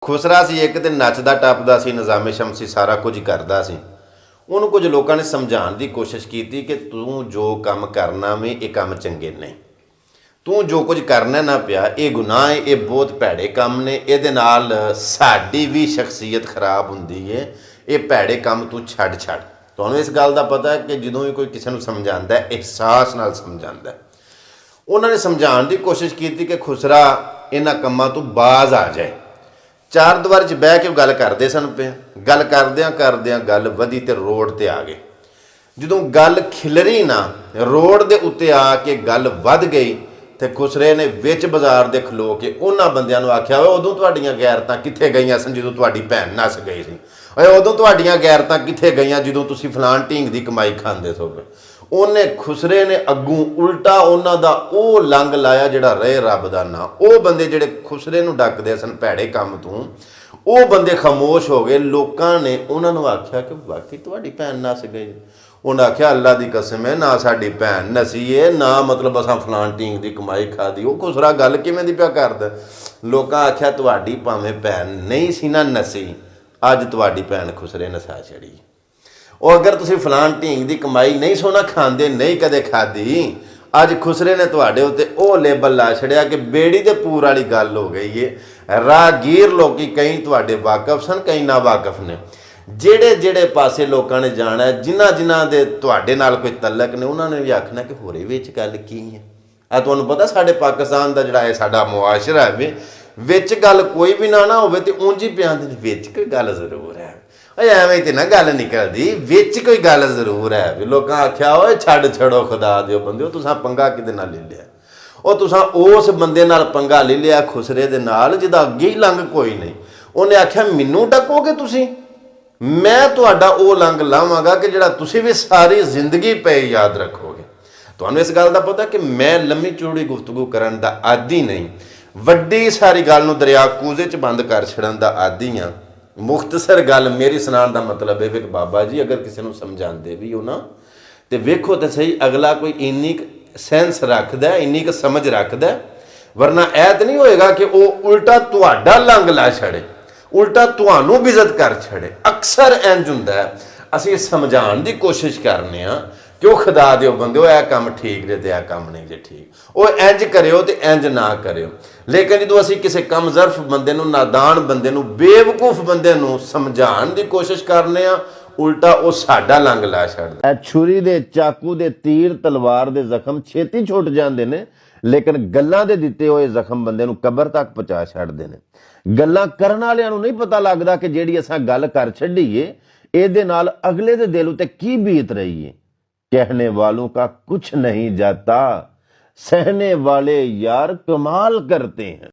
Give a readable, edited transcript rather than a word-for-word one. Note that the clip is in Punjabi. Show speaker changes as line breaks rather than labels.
ਖੁਸਰਾ ਸੀ ਇੱਕ ਤੇ ਨੱਚਦਾ ਟੱਪਦਾ ਸੀ, ਨਿਜ਼ਾਮੇ ਸ਼ਮਸੀ ਸਾਰਾ ਕੁਝ ਕਰਦਾ ਸੀ। ਉਹਨੂੰ ਕੁਝ ਲੋਕਾਂ ਨੇ ਸਮਝਾਉਣ ਦੀ ਕੋਸ਼ਿਸ਼ ਕੀਤੀ ਕਿ ਤੂੰ ਜੋ ਕੰਮ ਕਰਨਾ ਵੇ ਇਹ ਕੰਮ ਚੰਗੇ ਨਹੀਂ, ਤੂੰ ਜੋ ਕੁਝ ਕਰਨਾ ਨਾ ਪਿਆ ਇਹ ਗੁਨਾਹ ਹੈ, ਇਹ ਬਹੁਤ ਭੈੜੇ ਕੰਮ ਨੇ, ਇਹਦੇ ਨਾਲ ਸਾਡੀ ਵੀ ਸ਼ਖਸੀਅਤ ਖਰਾਬ ਹੁੰਦੀ ਹੈ, ਇਹ ਭੈੜੇ ਕੰਮ ਤੂੰ ਛੱਡ। ਤੁਹਾਨੂੰ ਇਸ ਗੱਲ ਦਾ ਪਤਾ ਹੈ ਕਿ ਜਦੋਂ ਵੀ ਕੋਈ ਕਿਸੇ ਨੂੰ ਸਮਝਾਉਂਦਾ ਅਹਿਸਾਸ ਨਾਲ ਸਮਝਾਉਂਦਾ। ਉਹਨਾਂ ਨੇ ਸਮਝਾਉਣ ਦੀ ਕੋਸ਼ਿਸ਼ ਕੀਤੀ ਕਿ ਖੁਸਰਾ ਇਹਨਾਂ ਕੰਮਾਂ ਤੋਂ ਬਾਜ਼ ਆ ਜਾਏ। ਚਾਰ ਦੀਵਾਰ 'ਚ ਬਹਿ ਕੇ ਗੱਲ ਕਰਦੇ ਸਨ ਪਏ, ਗੱਲ ਕਰਦਿਆਂ ਗੱਲ ਵਧੀ ਤੇ ਰੋਡ ਤੇ ਆ ਗਏ। ਜਦੋਂ ਗੱਲ ਖਿਲਰੀ ਨਾ, ਰੋਡ ਦੇ ਉੱਤੇ ਆ ਕੇ ਗੱਲ ਵੱਧ ਗਈ ਤੇ ਖੁਸਰੇ ਨੇ ਵਿੱਚ ਬਾਜ਼ਾਰ ਦੇ ਖਲੋ ਕੇ ਉਹਨਾਂ ਬੰਦਿਆਂ ਨੂੰ ਆਖਿਆ, ਓਏ ਉਦੋਂ ਤੁਹਾਡੀਆਂ ਗੈਰਤਾਂ ਕਿੱਥੇ ਗਈਆਂ ਸਨ ਜਦੋਂ ਤੁਹਾਡੀ ਭੈਣ ਨੱਸ ਗਈ ਸੀ? ਓਏ ਉਦੋਂ ਤੁਹਾਡੀਆਂ ਗੈਰਤਾਂ ਕਿੱਥੇ ਗਈਆਂ ਜਦੋਂ ਤੁਸੀਂ ਫਲਾਣ ਢੀਂਗ ਦੀ ਕਮਾਈ ਖਾਂਦੇ ਸੋ? ਉਹਨੇ ਖੁਸਰੇ ਨੇ ਅੱਗੋਂ ਉਲਟਾ ਉਹਨਾਂ ਦਾ ਉਹ ਲੰਗ ਲਾਇਆ ਜਿਹੜਾ ਰਹੇ ਰੱਬ ਦਾ ਨਾਂ। ਉਹ ਬੰਦੇ ਜਿਹੜੇ ਖੁਸਰੇ ਨੂੰ ਡੱਕਦੇ ਸਨ ਭੈੜੇ ਕੰਮ ਤੋਂ, ਉਹ ਬੰਦੇ ਖਾਮੋਸ਼ ਹੋ ਗਏ। ਲੋਕਾਂ ਨੇ ਉਹਨਾਂ ਨੂੰ ਆਖਿਆ ਕਿ ਵਾਕਈ ਤੁਹਾਡੀ ਭੈਣ ਨੱਸ ਗਈ? ਉਹਨੇ ਆਖਿਆ ਅੱਲਾ ਦੀ ਕਸਮ ਹੈ ਨਾ ਸਾਡੀ ਭੈਣ ਨਸੀ ਹੈ, ਨਾ ਮਤਲਬ ਅਸਾਂ ਫਲਾਣ ਢੀਂਗ ਦੀ ਕਮਾਈ ਖਾਦੀ। ਉਹ ਖੁਸਰਾ ਗੱਲ ਕਿਵੇਂ ਦੀ ਪਿਆ ਕਰਦਾ? ਲੋਕਾਂ ਆਖਿਆ ਤੁਹਾਡੀ ਭਾਵੇਂ ਭੈਣ ਨਹੀਂ ਸੀ ਨਾ ਨਸੀ, ਅੱਜ ਤੁਹਾਡੀ ਭੈਣ ਖੁਸਰੇ ਨਸਾ ਛੜੀ। ਉਹ ਅਗਰ ਤੁਸੀਂ ਫਲਾਣ ਢੀਂਗ ਦੀ ਕਮਾਈ ਨਹੀਂ ਸੋਨਾ ਖਾਂਦੇ, ਨਹੀਂ ਕਦੇ ਖਾਦੀ, ਅੱਜ ਖੁਸਰੇ ਨੇ ਤੁਹਾਡੇ ਉੱਤੇ ਉਹ ਲੇਬਲ ਲਾ ਛੜਿਆ ਕਿ ਬੇੜੀ ਦੇ ਪੂਰ ਵਾਲੀ ਗੱਲ ਹੋ ਗਈ ਹੈ। ਰਾਹਗੀਰ ਲੋਕੀ ਕਈ ਤੁਹਾਡੇ ਵਾਕਫ ਸਨ, ਕਈ ਨਾ ਵਾਕਫ ਨੇ। ਜਿਹੜੇ ਪਾਸੇ ਲੋਕਾਂ ਨੇ ਜਾਣਾ, ਜਿਨ੍ਹਾਂ ਦੇ ਤੁਹਾਡੇ ਨਾਲ ਕੋਈ ਤਲਕ ਨੇ, ਉਹਨਾਂ ਨੇ ਵੀ ਆਖਣਾ ਕਿ ਹੋਰੇ ਵਿੱਚ ਗੱਲ ਕੀ ਹੈ। ਆ ਤੁਹਾਨੂੰ ਪਤਾ ਸਾਡੇ ਪਾਕਿਸਤਾਨ ਦਾ ਜਿਹੜਾ ਹੈ ਸਾਡਾ ਮੁਆਸ਼ਰਾ ਹੈ, ਵਿੱਚ ਗੱਲ ਕੋਈ ਵੀ ਨਾ ਹੋਵੇ ਤੇ ਉਂਝ ਹੀ ਪਿਆਂਦੇ ਨੇ ਵਿੱਚ ਕੋਈ ਗੱਲ ਜ਼ਰੂਰ ਹੈ। ਓਏ ਐਵੇਂ ਤੇ ਨਾ ਗੱਲ ਨਿਕਲਦੀ, ਵਿੱਚ ਕੋਈ ਗੱਲ ਜ਼ਰੂਰ ਹੈ। ਵੀ ਲੋਕਾਂ ਆਖਿਆ ਓਏ ਛੱਡੋ ਖੁਦਾ ਦਿਓ ਬੰਦੇ, ਉਹ ਤੁਸੀਂ ਪੰਗਾ ਕਿਹਦੇ ਨਾਲ ਲੈ ਲਿਆ? ਉਹ ਤੁਸੀਂ ਉਸ ਬੰਦੇ ਨਾਲ ਪੰਗਾ ਲੈ ਲਿਆ ਖੁਸਰੇ ਦੇ ਨਾਲ ਜਿਹਦਾ ਅੱਗੇ ਹੀ ਲੰਘ ਕੋਈ ਨਹੀਂ। ਉਹਨੇ ਆਖਿਆ ਮੈਨੂੰ ਡੱਕੋਗੇ ਤੁਸੀਂ? ਮੈਂ ਤੁਹਾਡਾ ਉਹ ਲੰਘ ਲਾਵਾਂਗਾ ਕਿ ਜਿਹੜਾ ਤੁਸੀਂ ਵੀ ਸਾਰੀ ਜ਼ਿੰਦਗੀ ਪਏ ਯਾਦ ਰੱਖੋਗੇ। ਤੁਹਾਨੂੰ ਇਸ ਗੱਲ ਦਾ ਪਤਾ ਕਿ ਮੈਂ ਲੰਮੀ ਚੌੜੀ ਗੁਫ਼ਤਗੂ ਕਰਨ ਦਾ ਆਦੀ ਨਹੀਂ, ਵੱਡੀ ਸਾਰੀ ਗੱਲ ਨੂੰ ਦਰਿਆ ਕੂਜ਼ੇ 'ਚ ਬੰਦ ਕਰ ਛੱਡਣ ਦਾ ਆਦੀ ਹਾਂ। ਮੁਖਤਸਰ ਗੱਲ ਮੇਰੀ ਸੁਣਾਉਣ ਦਾ ਮਤਲਬ ਹੈ ਕਿ ਬਾਬਾ ਜੀ ਅਗਰ ਕਿਸੇ ਨੂੰ ਸਮਝਾਉਂਦੇ ਵੀ ਹੋ ਨਾ ਤੇ ਵੇਖੋ ਤਾਂ ਸਹੀ ਅਗਲਾ ਕੋਈ ਇੰਨੀ ਕੁ ਸੈਂਸ ਰੱਖਦਾ, ਇੰਨੀ ਕੁ ਸਮਝ ਰੱਖਦਾ, ਵਰਨਾ ਇਹ ਤਾਂ ਨਹੀਂ ਹੋਏਗਾ ਕਿ ਉਹ ਉਲਟਾ ਤੁਹਾਡਾ ਲੰਘ ਲਾ ਛੜੇ, ਉਲਟਾ ਤੁਹਾਨੂੰ ਬਿਜ਼ਤ ਕਰ ਛੜੇ। ਅਕਸਰ ਇੰਜ ਹੁੰਦਾ ਹੈ, ਅਸੀਂ ਸਮਝਾਉਣ ਦੀ ਕੋਸ਼ਿਸ਼ ਕਰਨੇ ਆ ਕਿ ਉਹ ਖੁਦਾ ਦਿਓ ਬੰਦੇ, ਇਹ ਕੰਮ ਠੀਕ ਜੇ ਤੇ ਇਹ ਕੰਮ ਨਹੀਂ ਜੇ ਠੀਕ, ਉਹ ਇੰਜ ਕਰਿਓ ਤੇ ਇੰਜ ਨਾ ਕਰਿਓ। ਲੇਕਿਨ ਜਦੋਂ ਅਸੀਂ ਕਿਸੇ ਕਮ ਜ਼ਰਫ ਬੰਦੇ ਨੂੰ, ਨਾਦਾਨ ਬੰਦੇ ਨੂੰ, ਬੇਵਕੂਫ ਬੰਦੇ ਨੂੰ ਸਮਝਾਉਣ ਦੀ ਕੋਸ਼ਿਸ਼ ਕਰਨੇ ਆ, ਉਲਟਾ ਉਹ ਸਾਡਾ ਲੰਘ ਲਾ ਛੱਡਦਾ। ਇਹ ਛੁਰੀ ਦੇ, ਚਾਕੂ ਦੇ, ਤੀਰ ਤਲਵਾਰ ਦੇ ਜ਼ਖਮ ਛੇਤੀ ਛੁੱਟ ਜਾਂਦੇ ਨੇ, ਲੇਕਿਨ ਗੱਲਾਂ ਦੇ ਦਿੱਤੇ ਹੋਏ ਜ਼ਖਮ ਬੰਦੇ ਨੂੰ ਕਬਰ ਤੱਕ ਪਹੁੰਚਾ ਛੱਡਦੇ ਨੇ। ਗੱਲਾਂ ਕਰਨ ਵਾਲਿਆਂ ਨੂੰ ਨਹੀਂ ਪਤਾ ਲੱਗਦਾ ਕਿ ਜਿਹੜੀ ਅਸਾਂ ਗੱਲ ਕਰ ਛੱਡੀਏ ਇਹਦੇ ਨਾਲ ਅਗਲੇ ਦੇ ਦਿਲ ਉਤੇ ਕੀ ਬੀਤ ਰਹੀ ਹੈ। कहने वालों का कुछ नहीं जाता, सहने वाले यार कमाल करते हैं।